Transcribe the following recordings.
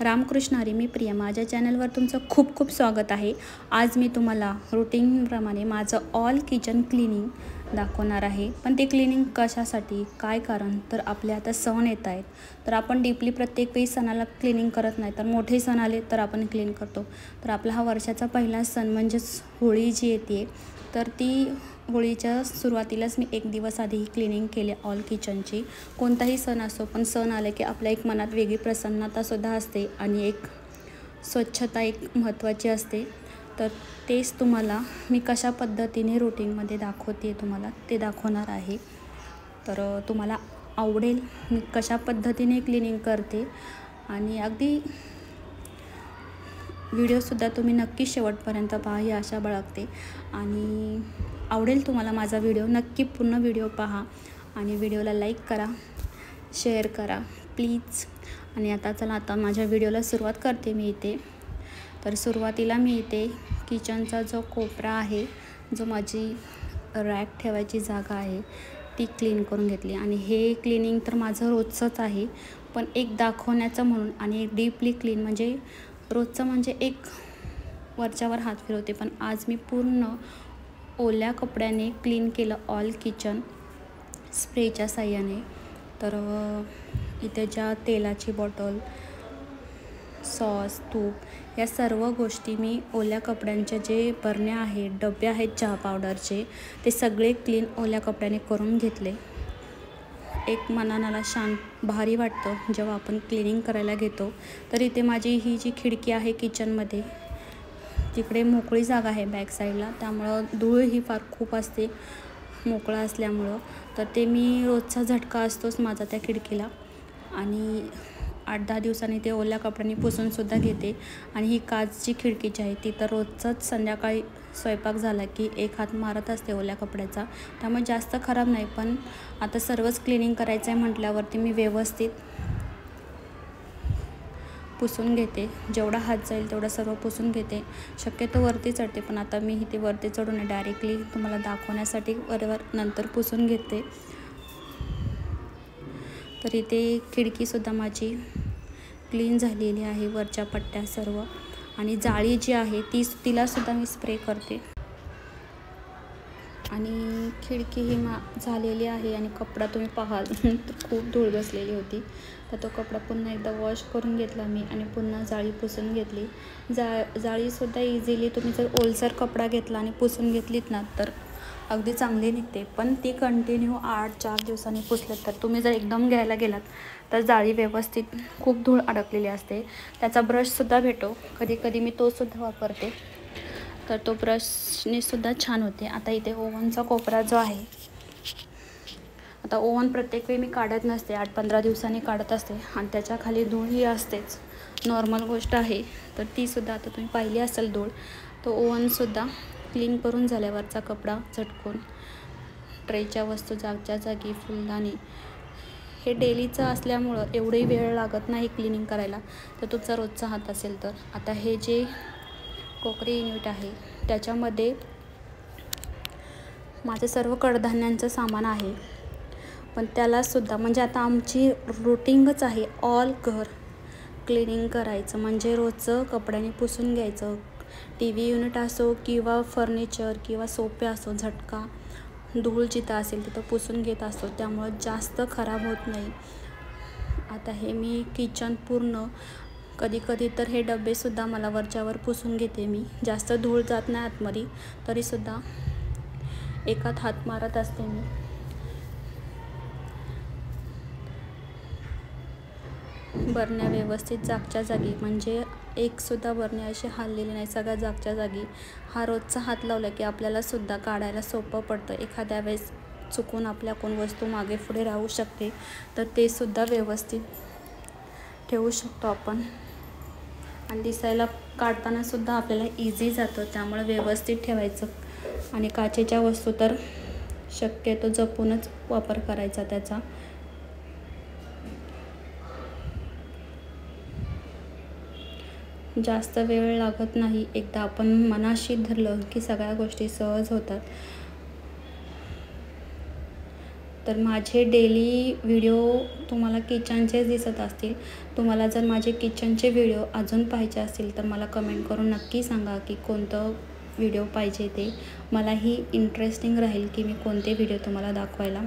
रामकृष्ण हरी, मी प्रिया. माझ्या चॅनलवर तुमचं खूप खूप स्वागत आहे. आज मी तुम्हाला रुटीनप्रमाणे माझं ऑल किचन क्लिनिंग दाखवणार आहे. पण ते क्लिनिंग कशासाठी, काय कारण, तर आपले आता सण येत आहेत, तर आपण डीपली प्रत्येक वेळी सणाला क्लिनिंग करत नाही, तर मोठे सण आले तर आपण क्लीन करतो. तर आपला हा वर्षाचा पहिला सण म्हणजेच होळी जी येते, तर ती होळीच्या सुरुवातीलाच मी एक दिवस आधी क्लिनिंग केली ऑल किचनची. कोणताही सण असो, पण सण आले की आपल्या एक मनात वेगळी प्रसन्नतासुद्धा असते आणि एक स्वच्छता एक महत्त्वाची असते. तर तेच तुम्हाला मी कशा पद्धतीने रुटीनमध्ये दाखवते, तुम्हाला ते दाखवणार आहे. तर तुम्हाला आवडेल मी कशा पद्धतीने क्लिनिंग करते आणि अगदी व्हिडिओसुद्धा तुम्ही नक्की शेवटपर्यंत पहा ही आशा बाळगते. आणि आवडेल तुम्हाला माझा व्हिडिओ, नक्की पूर्ण व्हिडिओ पहा आणि व्हिडिओला लाईक करा, शेअर करा प्लीज. आणि आता माझ्या व्हिडिओला सुरुवात करते मी इथे. तर सुरुवातीला मी इथे किचनचा जो कोपरा आहे, जो माझी रॅक ठेवायची जागा आहे, ती क्लीन करून घेतली. आणि हे क्लिनिंग तर माझं रोजचंच आहे, पण एक दाखवण्याचं म्हणून आणि एक डीपली क्लीन म्हणजे रोजचं म्हणजे एक वरच्यावर हात फिरवते, पण आज मी पूर्ण ओल्या कपड्याने क्लीन केलं ऑल किचन स्प्रेच्या साहाय्याने. तर इथे ज्या तेलाची बॉटल, सॉस, तूप या सर्व गोष्टी मी ओल्या कपड्यांच्या जे बरण्या आहेत, डबे आहेत चहा पावडरचे, ते सगळे क्लीन ओल्या कपड्याने करून घेतले. एक मनाला शांत भारी वाटतं जेव्हा आपण क्लिनिंग करायला घेतो. तर इथे माझी ही जी खिडकी आहे किचनमध्ये, तिकडे मोकळी जागा आहे बॅक साईडला, त्यामुळं धूळ ही फार खूप असते मोकळा असल्यामुळं. तर ते मी रोजचा झटका असतोच माझा त्या खिडकीला, आणि 8-10 दिवसांनी ते ओल्या कपड्यांनी पुसूनसुद्धा घेते. आणि ही काचची खिडकीची आहे, ती तर रोजचाच संध्याकाळी स्वयंपाक झाला की एक हात मारत असते ओल्या कपड्याचा, त्यामुळे जास्त खराब नाही. पण आता सर्वच क्लिनिंग करायचं आहे म्हटल्यावरती मी व्यवस्थित पुसून घेते, जेवढा हात जाईल तेवढं सर्व पुसून घेते. शक्यतो वरती चढते, पण आता मी इथे वरती चढून डायरेक्टली तुम्हाला दाखवण्यासाठी वरवर नंतर पुसून घेते. तर इथे खिडकीसुद्धा माझी क्लीन झालेली आहे, वरच्या पट्ट्या सर्व. आणि जाळी जी आहे तिलासुद्धा मी स्प्रे करते. आणि खिडकी ही झालेली आहे. आणि कपडा तुम्ही पाहाल तर खूप धूळ बसलेली होती, तर तो कपडा पुन्हा एकदा वॉश करून घेतला मी आणि पुन्हा जाळी पुसून घेतली. जाळीसुद्धा इझिली तुम्ही जर ओलसर कपडा घेतला आणि पुसून घेतलीत ना, तर अगदी चांगली निघते. पण ती कंटिन्यू 8-4 दिवसांनी पुसलं तर तुम्ही जर एकदम घ्यायला गेलात तर जाळी व्यवस्थित खूप धूळ अडकलेली असते. त्याचा ब्रशसुद्धा भेटो, कधी कधी मी तोसुद्धा वापरते, तर तो ब्रशनेसुद्धा छान होते. आता इथे ओव्हनचा कोपरा जो आहे, आता ओव्हन प्रत्येक वेळी मी काढत नसते, 8-15 दिवसांनी काढत असते, आणि त्याच्या खाली धूळही असतेच, नॉर्मल गोष्ट आहे. तर तीसुद्धा आता तुम्ही पाहिली असेल धूळ. तो ओव्हनसुद्धा क्लीन करून झाल्यावरचा कपडा झटकून, ट्रेच्या वस्तू जागच्या जागी, फुलदाणी, हे डेलीचं असल्यामुळं एवढंही वेळ लागत नाही क्लिनिंग करायला, तर तुमचा रोजचा हात असेल तर. आता हे जे कोकरी युनिट आहे, त्याच्यामध्ये माझं सर्व कडधान्यांचं सामान आहे, पण त्यालासुद्धा म्हणजे आता आमची रुटीनच आहे ऑल घर क्लिनिंग करायचं, म्हणजे रोजचं कपड्याने पुसून घ्यायचं. TV युनिट असो किंवा फर्निचर किंवा सोफे असो, झटका धूळ जिथं असेल तिथं पुसून घेत असतो, त्यामुळं जास्त खराब होत नाही. आता हे मी किचन पूर्ण, कधी कधी तर हे डबेसुद्धा मला वरच्यावर पुसून घेते मी, जास्त धूळ जात नाही आतमध्ये, तरीसुद्धा एकात हात मारत असते मी. बरण्या व्यवस्थित जागच्या जागी, म्हणजे एकसुद्धा बरणी अशी हललेली नाही, सगळ्या जागच्या जागी. हा रोजचा हात लावला की आपल्यालासुद्धा काढायला सोपं पडतं. एखाद्या वेळेस चुकून आपल्या कोण वस्तू मागे पुढे राहू शकते, तर ते सुद्धा व्यवस्थित ठेवू शकतो आपण. आणि दिसायला काढतानासुद्धा आपल्याला इझी जातं, त्यामुळे व्यवस्थित ठेवायचं. आणि काचेच्या वस्तू तर शक्यतो जपूनच वापर करायचा त्याचा. जास्त वेळ लागत नाही, एकदा आपण मनाशी धरलं की सगळ्या गोष्टी सहज होतात. तर माझे डेली व्हिडिओ तुम्हाला किचनचेच दिसत असतील. तुम्हाला जर माझे किचनचे व्हिडिओ अजून पाहिजे असतील तर मला कमेंट करून नक्की सांगा की कोणतं व्हिडिओ पाहिजे ते. मलाही इंटरेस्टिंग राहील की मी कोणते व्हिडिओ तुम्हाला दाखवायला.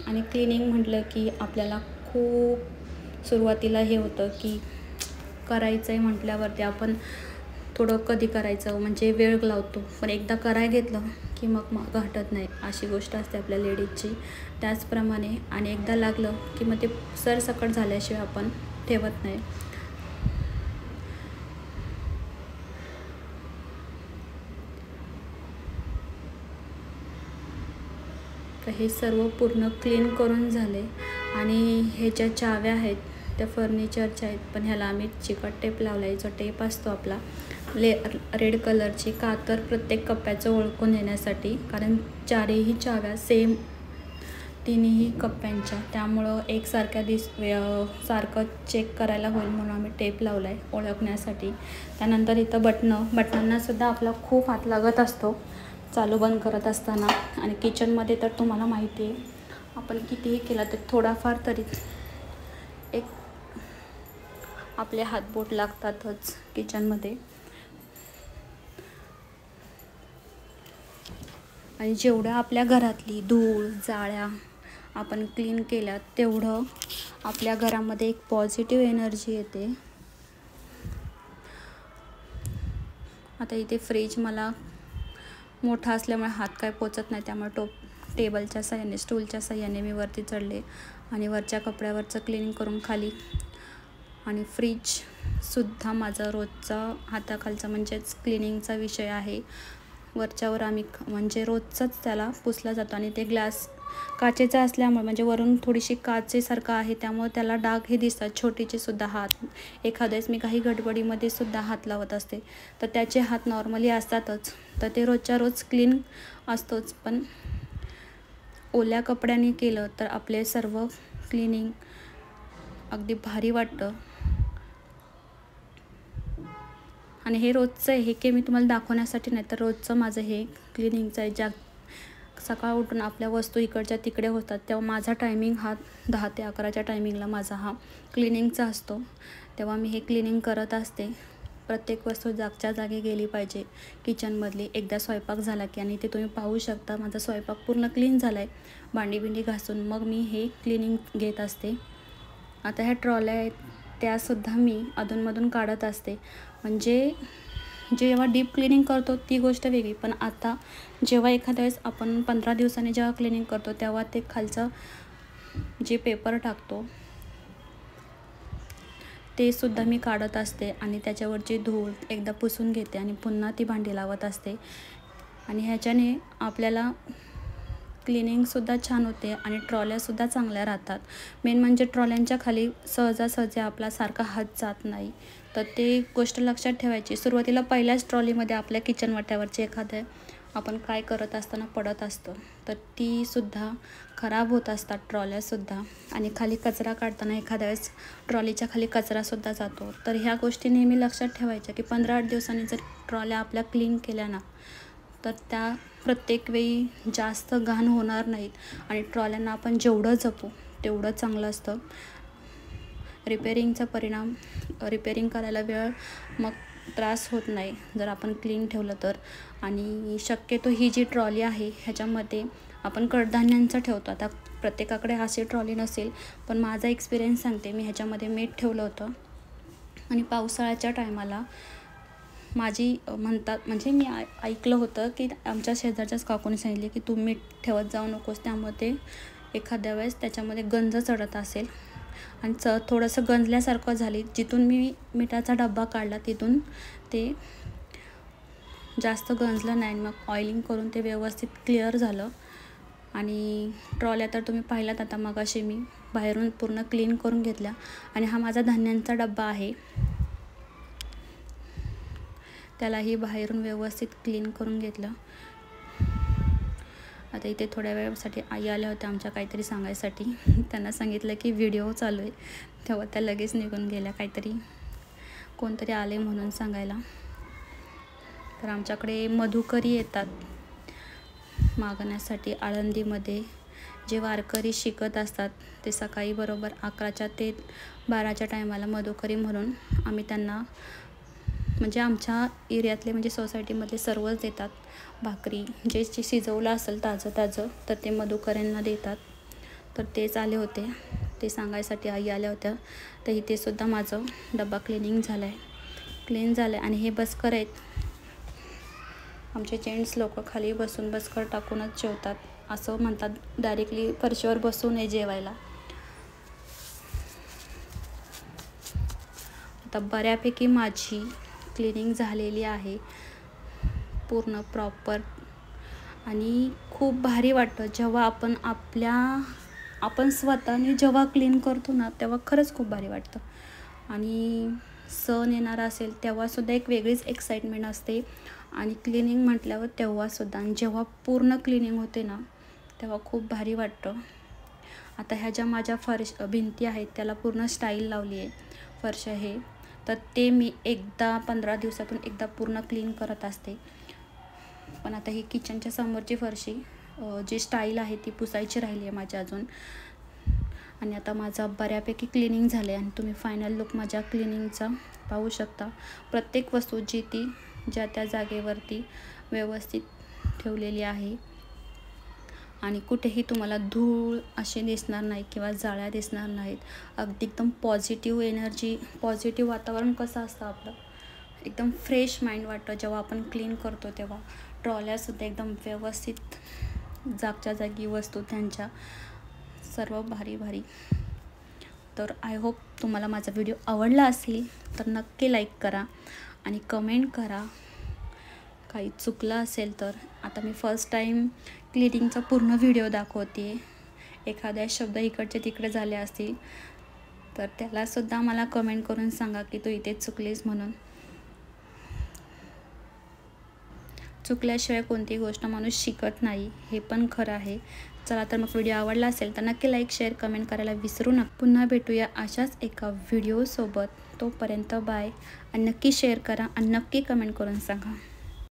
आणि क्लिनिंग म्हटलं की आपल्याला खूप सुरुवातीला हे होतं की करायचं आहे म्हटल्यावरती आपण थोडं कधी करायचं म्हणजे वेळ लावतो, पण एकदा करायला घेतलं की मग हटत नाही, अशी गोष्ट असते आपल्या लेडीजची. त्याचप्रमाणे आणि एकदा लागलं की मग ते सरसकट झाल्याशिवाय आपण ठेवत नाही. तर हे सर्व पूर्ण क्लीन करून झाले. आणि हे ज्या चाव्या आहेत त्या फर्निचरच्या आहेत, पण ह्याला आम्ही चिकट टेप लावला आहे. जो टेप असतो आपला रेड कलरची, का तर प्रत्येक कप्प्याचं ओळखून येण्यासाठी, कारण चारही चाव्या सेम तिन्ही कप्प्यांच्या, त्यामुळं एकसारख्या सारखं चेक करायला होईल म्हणून आम्ही टेप लावला आहे ओळखण्यासाठी. त्यानंतर इथं बटनांनासुद्धा आपला खूप हात लागत असतो चालू बंद करत असताना. आणि किचनमध्ये तर तुम्हाला माहिती आहे, आपण कितीही केलं तर थोडाफार तरी एक आपले हातबोट लागतातच किचनमध्ये. आणि जेवढ्या आपल्या घरातली धूळ जाळ्या आपण क्लीन केल्या तेवढं आपल्या घरामध्ये एक पॉझिटिव्ह एनर्जी येते. आता इथे फ्रीज मला मोठा असल्यामुळे हात काय पोचत नाही, त्यामुळे टेबलच्या साह्याने स्टूलच्या साह्याने मी वरती चढले आणि वरच्या कपड्यावरचं क्लीनिंग करून खाली. आणि फ्रीजसुद्धा माझा रोजचा हाताखालचा म्हणजेच क्लिनिंगचा विषय आहे. वरच्यावर आम्ही म्हणजे रोजचाच त्याला पुसला जातो. आणि ते ग्लास काचेचा असल्यामुळे म्हणजे वरून थोडीशी काचेसारखं आहे, त्यामुळे त्याला डाग हे दिसतात, छोटीचे सुद्धा हात. एखाद्यास मी काही गडबडीमध्ये सुद्धा हात लावत असते तर त्याचे हात नॉर्मली असतातच, तर ते रोजच्या रोज क्लीन असतोच. पण ओल्या कपड्याने केलं तर आपले सर्व क्लिनिंग अगदी भारी वाटतं. आणि हे रोजचं आहे, हे की मी तुम्हाला दाखवण्यासाठी नाही, तर रोजचं माझं हे क्लिनिंगचं आहे. ज्या सकाळ उठून आपल्या वस्तू इकडच्या तिकडे होतात तेव्हा माझा टायमिंग हा 10 ते 11च्या टायमिंगला माझा हा क्लिनिंगचा असतो. तेव्हा मी हे क्लिनिंग करत असते. प्रत्येक वस्तू जागच्या जागी गेली पाहिजे किचनमधली. एकदा स्वयंपाक झाला की, आणि ते तुम्ही पाहू शकता माझा स्वयंपाक पूर्ण क्लीन झाला आहे, भांडी घासून मग मी हे क्लिनिंग घेत असते. आता ह्या ट्रॉल्या आहेत त्यासुद्धा मी अधूनमधून काढत असते. म्हणजे जेव्हा डीप क्लिनिंग करतो ती गोष्ट वेगळी, पण आता जेव्हा एखाद्या वेळेस आपण 15 दिवसांनी जेव्हा क्लिनिंग करतो तेव्हा ते खालचं जे पेपर टाकतो ते सुद्धा मी काढत असते. आणि त्याच्यावरची धूळ एकदा पुसून घेते आणि पुन्हा ती भांडी लावत असते. आणि ह्याच्याने आपल्याला क्लिनिंगसुद्धा छान होते आणि ट्रॉल्यासुद्धा चांगल्या राहतात. मेन म्हणजे ट्रॉल्यांच्या खाली सहजासहजी आपला सारखा हात जात नाही, तर ते गोष्ट लक्षात ठेवायची. सुरुवातीला पहिल्याच ट्रॉलीमध्ये आपल्या किचन वाट्यावरचे एखादं आपण काय करत असताना पडत असतं तर तीसुद्धा खराब होत असतात ट्रॉल्यासुद्धा. आणि खाली कचरा काढताना एखाद्या वेळेस ट्रॉलीच्या खाली कचरासुद्धा जातो. तर ह्या गोष्टी नेहमी लक्षात ठेवायच्या की 15-8 दिवसांनी जर ट्रॉल्या आपल्या क्लीन केल्या ना तर त्या प्रत्येक वेळी जास्त घाण होणार नाहीत. आणि ट्रॉल्यांना आपण जेवढं जपू तेवढं चांगलं असतं. रिपेरिंग करायला वेळ मग त्रास होत नाही जर आपण क्लीन ठेवलं तर. आणि शक्यतो ही जी ट्रॉली आहे ह्याच्यामध्ये आपण कडधान्यांचं ठेवतो. आता प्रत्येकाकडे अशी ट्रॉली नसेल, पण माझा एक्सपिरियन्स सांगते. मी ह्याच्यामध्ये मीठ ठेवलं होतं आणि पावसाळ्याच्या टायमाला म्हणजे मी ऐकलं होतं की आमच्या शेजारच्याच काकूने सांगितले की तू मीठ ठेवत जाऊ नकोस, त्यामुळे ते एखाद्या वेळेस त्याच्यामध्ये गंज चढत असेल आणि थोडंसं गंजल्यासारखं झाली. जिथून मी मिठाचा डब्बा काढला तिथून ते जास्त गंजलं नाही. मग ऑइलिंग करून ते व्यवस्थित क्लिअर झालं. आणि ट्रॉल्या तर तुम्ही पाहिलात आता मगाशी मी बाहेरून पूर्ण क्लीन करून घेतल्या. आणि हा माझा धान्यांचा डब्बा आहे, त्यालाही बाहेरून व्यवस्थित क्लीन करून घेतलं. आता इथे थोड्या वेळासाठी आई आल्या होत्या आमच्या काहीतरी सांगायसाठी. त्यांना सांगितलं की व्हिडिओ चालू आहे, तेव्हा त्या लगेच निघून गेल्या, काहीतरी कोणतरी आले म्हणून सांगायला. तर आमच्याकडे मधुकरी येतात मागण्यासाठी आळंदीमध्ये जे वारकरी शिकत असतात ते सकाळी बरोबर 11 ते 12 टायमाला मधुकरी म्हणून आम्ही त्यांना म्हणजे आमच्या एरियातले म्हणजे सोसायटीमधले सर्वच देतात. भाकरी जे शिजवलं असेल ताजं तर ते मधुकऱ्यांना देतात. तर तेच आले होते, ते सांगायसाठी आई आल्या होत्या. तर इथे सुद्धा माझं डबा क्लीन झालं आहे आणि हे बसकर आहेत. आमचे जेंट्स लोक खाली बसून बसकर टाकूनच जेवतात, असं म्हणतात. डायरेक्टली फरशीवर बसू नये जेवायला. आता बऱ्यापैकी माझी क्लिनिंग झालेली आहे पूर्ण प्रॉपर आणि खूप भारी वाटतं जेव्हा आपण स्वतःने जेव्हा क्लीन करतो ना, तेव्हा खरंच खूप भारी वाटतं. आणि सण येणार असेल तेव्हासुद्धा एक वेगळीच एक्साइटमेंट असते आणि क्लिनिंग म्हटल्यावर तेव्हासुद्धा. आणि जेव्हा पूर्ण क्लिनिंग होते ना, तेव्हा खूप भारी वाटतं. आता ह्या ज्या माझ्या भिंती आहेत त्याला पूर्ण स्टाईल लावली आहे फरशा हे, तर ते मी 15 दिवसातून एकदा पूर्ण क्लीन करत असते. पण आता ही किचनच्या समोरची फरशी जी स्टाईल आहे ती पुसायची राहिली आहे माझ्या अजून. आणि आता माझं बऱ्यापैकी क्लिनिंग झालं आहे आणि तुम्ही फायनल लुक माझ्या क्लिनिंगचा पाहू शकता. प्रत्येक वस्तू ती ज्या त्या जागेवरती व्यवस्थित ठेवलेली आहे आणि कुठेही तुम्हाला धूळ असे दिसणार नाही किंवा जाळ्या दिसणार नाहीत. अगदी एकदम पॉझिटिव्ह एनर्जी, पॉझिटिव्ह वातावरण कसं असतं आपलं, एकदम फ्रेश माइंड वाटतं जेव्हा आपण क्लीन करतो तेव्हा. ट्रॉल्यासुद्धा एकदम व्यवस्थित जागच्या जागी वस्तू त्यांच्या सर्व भारी. तर आय होप तुम्हाला माझा व्हिडिओ आवडला असेल तर नक्की लाईक करा आणि कमेंट करा. काही चुकलं असेल तर. आता मी फर्स्ट टाईम क्लिनिंगचा पूर्ण व्हिडिओ दाखवते. एखाद्या शब्द इकडचे तिकडे झाले असतील तर त्यालासुद्धा मला कमेंट करून सांगा की तू इथे चुकलीस म्हणून. चुकल्याशिवाय कोणतीही गोष्ट माणूस शिकत नाही, हे पण खरं आहे. चला तर मग व्हिडिओ आवडला असेल तर नक्की लाईक, शेअर, कमेंट करायला विसरू नका. पुन्हा भेटूया अशाच एका व्हिडिओसोबत. तोपर्यंत बाय. आणि नक्की शेअर करा आणि नक्की कमेंट करून सांगा.